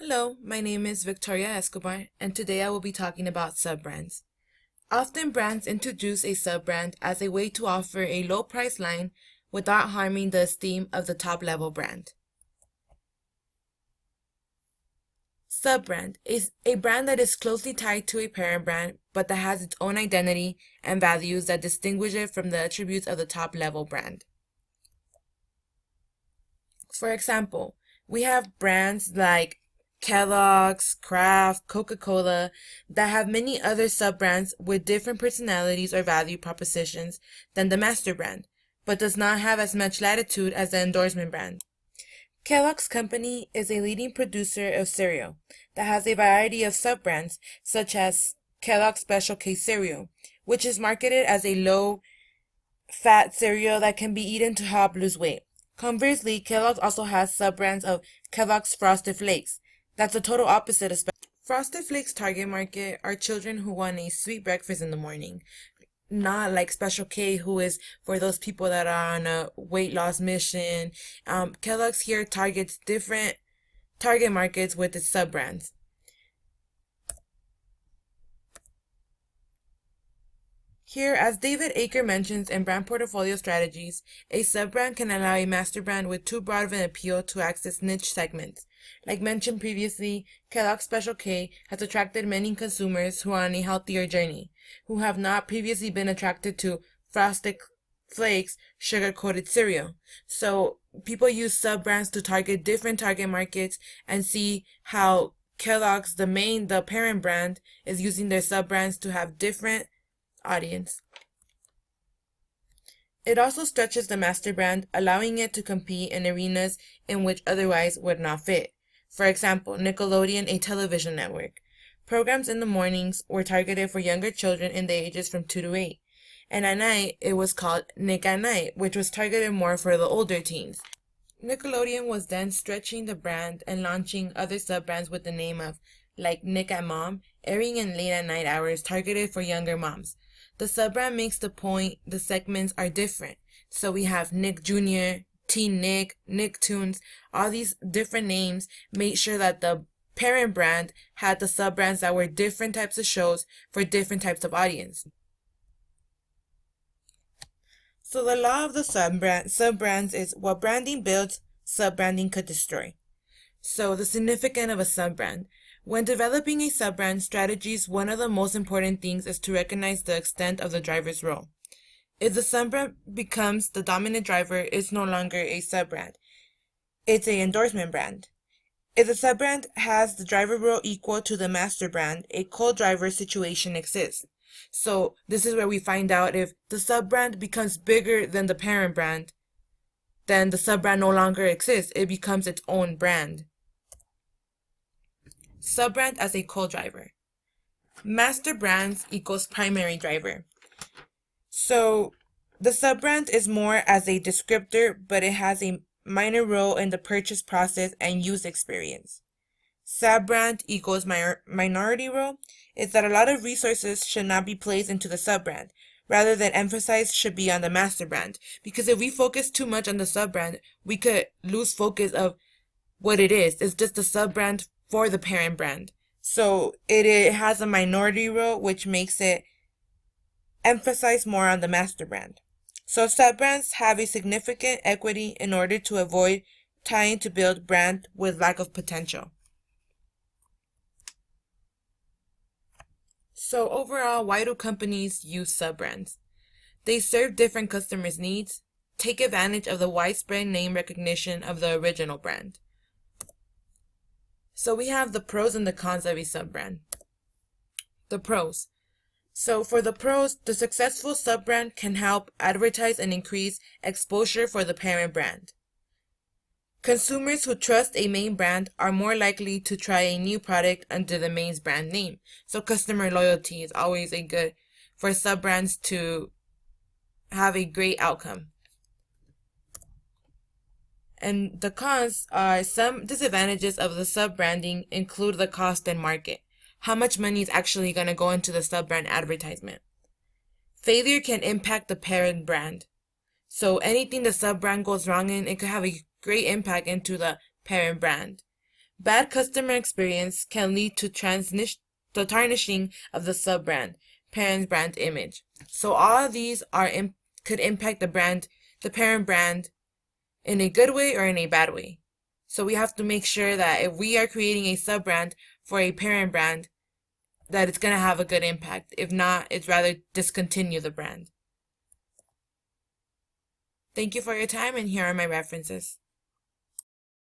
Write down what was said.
Hello, my name is Victoria Escobar, and today I will be talking about sub-brands. Often brands introduce a sub-brand as a way to offer a low price line without harming the esteem of the top-level brand. Sub-brand is a brand that is closely tied to a parent brand, but that has its own identity and values that distinguish it from the attributes of the top-level brand. For example, we have brands like Kellogg's, Kraft, Coca-Cola that have many other sub-brands with different personalities or value propositions than the master brand, but does not have as much latitude as the endorsement brand. Kellogg's Company is a leading producer of cereal that has a variety of sub-brands such as Kellogg's Special K cereal, which is marketed as a low-fat cereal that can be eaten to help lose weight. Conversely, Kellogg's also has sub-brands of Kellogg's Frosted Flakes. That's the total opposite of Frosted Flakes' target market are children who want a sweet breakfast in the morning, not like Special K, who is for those people that are on a weight loss mission. Kellogg's here targets different target markets with its sub-brands. Here, as David Aker mentions in Brand Portfolio Strategies, a sub-brand can allow a master brand with too broad of an appeal to access niche segments. Like mentioned previously, Kellogg's Special K has attracted many consumers who are on a healthier journey, who have not previously been attracted to Frosted Flakes sugar-coated cereal. So people use sub-brands to target different target markets and see how Kellogg's, the parent brand, is using their sub-brands to have different audience. It also stretches the master brand, allowing it to compete in arenas in which otherwise would not fit. For example, Nickelodeon, a television network. Programs in the mornings were targeted for younger children in the ages from 2 to 8. And at night, it was called Nick at Night, which was targeted more for the older teens. Nickelodeon was then stretching the brand and launching other sub-brands with the name of, like Nick at Mom, airing in late at night hours targeted for younger moms. The sub-brand makes the point the segments are different. So we have Nick Jr., Teen Nick, Nicktoons, all these different names made sure that the parent brand had the sub-brands that were different types of shows for different types of audience. So the law of the sub-brands is what branding builds, sub-branding could destroy. So the significance of a sub-brand. When developing a sub-brand strategies, one of the most important things is to recognize the extent of the driver's role. If the sub-brand becomes the dominant driver, it's no longer a sub-brand. It's an endorsement brand. If the sub-brand has the driver role equal to the master brand, a co-driver situation exists. So this is where we find out if the sub-brand becomes bigger than the parent brand, then the sub-brand no longer exists. It becomes its own brand. Sub-brand as a co-driver. Master brands equals primary driver. So the sub-brand is more as a descriptor, but it has a minor role in the purchase process and use experience. Sub-brand equals minority role is that a lot of resources should not be placed into the sub-brand. Rather than emphasis should be on the master brand. Because if we focus too much on the sub-brand, we could lose focus of what it is. It's just a sub-brand for the parent brand. So it has a minority role, which makes it emphasize more on the master brand. So sub-brands have a significant equity in order to avoid trying to build brand with lack of potential. So overall, why do companies use sub-brands? They serve different customers' needs, take advantage of the widespread name recognition of the original brand. So we have the pros and the cons of a sub-brand. The pros. So for the pros, the successful sub-brand can help advertise and increase exposure for the parent brand. Consumers who trust a main brand are more likely to try a new product under the main brand name. So customer loyalty is always good for sub-brands to have a great outcome. And the cons are some disadvantages of the sub-branding include the cost and market. How much money is actually going to go into the sub-brand advertisement? Failure can impact the parent brand. So anything the sub-brand goes wrong in, it could have a great impact into the parent brand. Bad customer experience can lead to the tarnishing of the sub-brand, parent brand image. So all of these could impact the parent brand, in a good way or in a bad way. So we have to make sure that if we are creating a sub-brand for a parent brand, that it's going to have a good impact. If not, it's rather discontinue the brand. Thank you for your time, and here are my references.